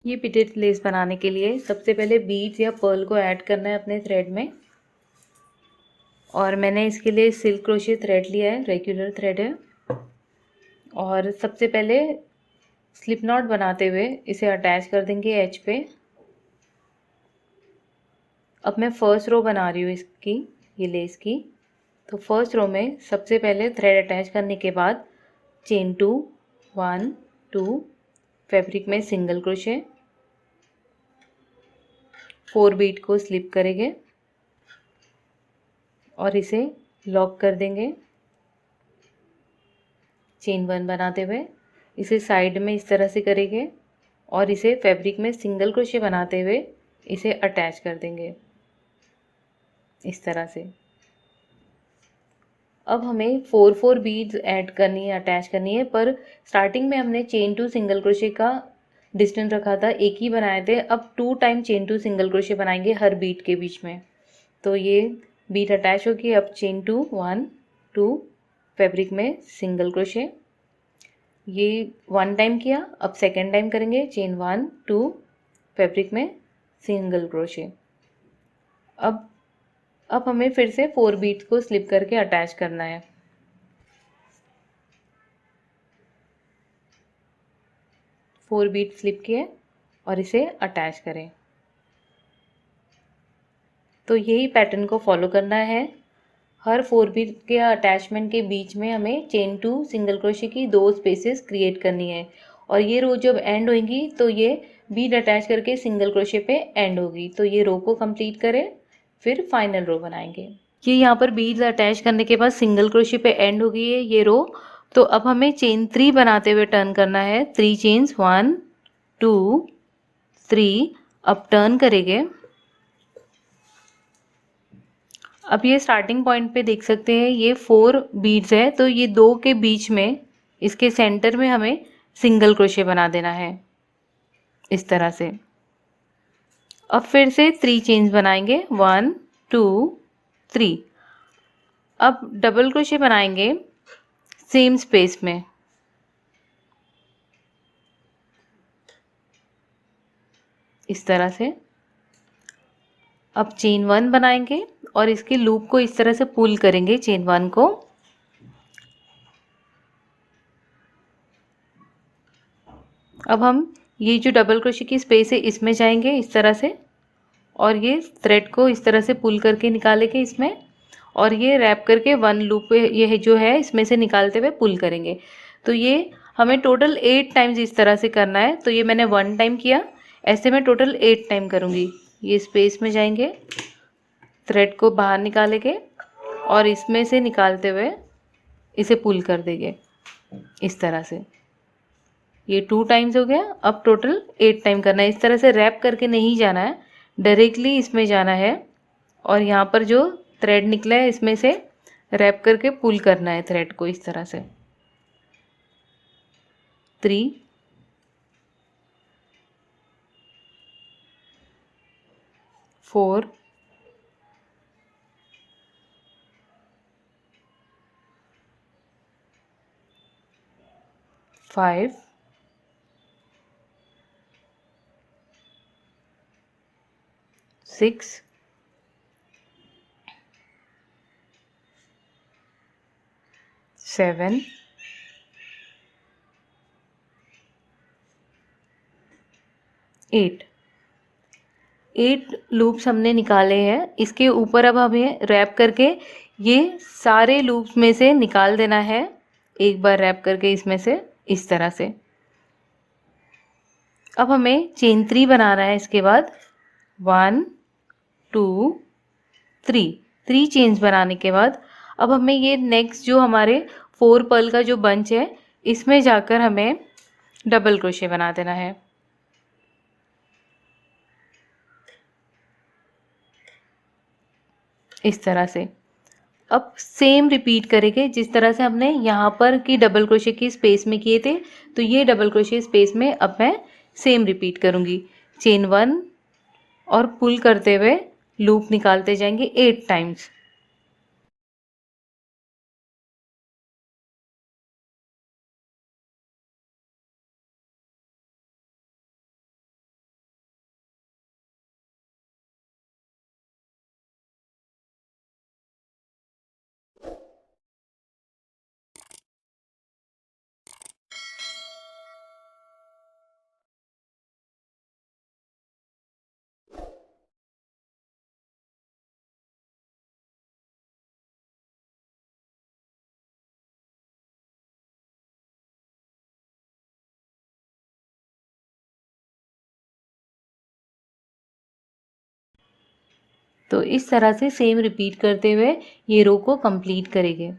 ये pitted less बनाने के लिए सबसे पहले बीड्स या पर्ल को ऐड करना है अपने थ्रेड में। और मैंने इसके लिए सिल्क क्रोशे थ्रेड लिया है, रेगुलर थ्रेड है। और सबसे पहले स्लिप नॉट बनाते हुए इसे अटैच कर देंगे एज पे। अब मैं फर्स्ट रो बना रही हूँ इसकी, ये लेस की। तो फर्स्ट रो में सबसे पहले थ्रेड अटैच करने के बाद चेन 2, 1, 2, फैब्रिक में सिंगल क्रोशे, 4 बीट को स्लिप करेंगे और इसे लॉक कर देंगे चेन 1 बनाते हुए। इसे साइड में इस तरह से करेंगे और इसे फैब्रिक में सिंगल क्रोशे बनाते हुए इसे अटैच कर देंगे इस तरह से। अब हमें 4 बीड्स ऐड करनी है, अटैच करनी है। पर स्टार्टिंग में हमने चेन 2 सिंगल क्रोशे का डिस्टेंस रखा था, एक ही बनाए थे। अब 2 टाइम चेन 2 सिंगल क्रोशे बनाएंगे हर बीट के बीच में। तो ये बीट अटैच होगी। अब चेन 2, 1, 2, फैब्रिक में सिंगल क्रोशे, ये 1 टाइम किया। अब सेकेंड टाइम करेंगे चेन 1, 2, फैब्रिक में सिंगल क्रोशे। अब हमें फिर से 4 बीट्स को स्लिप करके अटैच करना है। 4 बीट स्लिप किए और इसे अटैच करें। तो यही पैटर्न को फॉलो करना है। हर 4 बीट के अटैचमेंट के बीच में हमें चेन 2 सिंगल क्रोशे की 2 स्पेसेस क्रिएट करनी है। और ये रो जब एंड होगी तो ये बीड अटैच करके सिंगल क्रोशे पे एंड होगी। तो ये रो को कंप्लीट करें, फिर फाइनल रो बनाएंगे। ये यहाँ पर बीड्स अटैच करने के बाद सिंगल क्रोशे पे एंड हो गई है ये रो। तो अब हमें चेन 3 बनाते हुए टर्न करना है। 3 चेन्स, 1, 2, 3। अब टर्न करेंगे। अब ये स्टार्टिंग पॉइंट पे देख सकते हैं ये 4 बीड्स है। तो ये 2 के बीच में, इसके सेंटर में हमें सिंगल क्रोशे बना देना है इस तरह से। अब फिर से 3 चेन्स बनाएंगे, 1, 2, 3। अब डबल क्रोशे बनाएंगे सेम स्पेस में इस तरह से। अब चेन 1 बनाएंगे और इसके लूप को इस तरह से पुल करेंगे चेन 1 को। अब हम ये जो डबल क्रोशे की स्पेस है इसमें जाएंगे इस तरह से और ये थ्रेड को इस तरह से पुल करके निकालेंगे इसमें। और ये रैप करके 1 लूप ये जो है इसमें से निकालते हुए पुल करेंगे। तो ये हमें टोटल 8 टाइम्स इस तरह से करना है। तो ये मैंने 1 टाइम किया, ऐसे मैं टोटल 8 टाइम करूँगी। ये स्पेस में जाएंगे, थ्रेड को बाहर निकालेंगे और इसमें से निकालते हुए इसे पुल कर देंगे इस तरह से। ये 2 टाइम्स हो गया। अब टोटल 8 टाइम करना है। इस तरह से रैप करके नहीं जाना है, डायरेक्टली इसमें जाना है। और यहाँ पर जो थ्रेड निकला है इसमें से रैप करके पुल करना है थ्रेड को इस तरह से। 3, 4, 5, 6, 7, 8। 8 लूप्स हमने निकाले हैं। इसके ऊपर अब हमें रैप करके ये सारे लूप्स में से निकाल देना है, एक बार रैप करके इसमें से इस तरह से। अब हमें चेन 3 बनाना है। इसके बाद 1, 2, 3 चेन्स बनाने के बाद अब हमें ये नेक्स्ट जो हमारे 4 पर्ल का जो बंच है इसमें जाकर हमें डबल क्रोशे बना देना है इस तरह से। अब सेम रिपीट करेंगे जिस तरह से हमने यहाँ पर की डबल क्रोशे की स्पेस में किए थे। तो ये डबल क्रोशे स्पेस में अब मैं सेम रिपीट करूँगी। चेन 1 और पुल करते हुए लूप निकालते जाएंगे 8 टाइम्स। तो इस तरह से सेम रिपीट करते हुए ये रो को कंप्लीट करेंगे।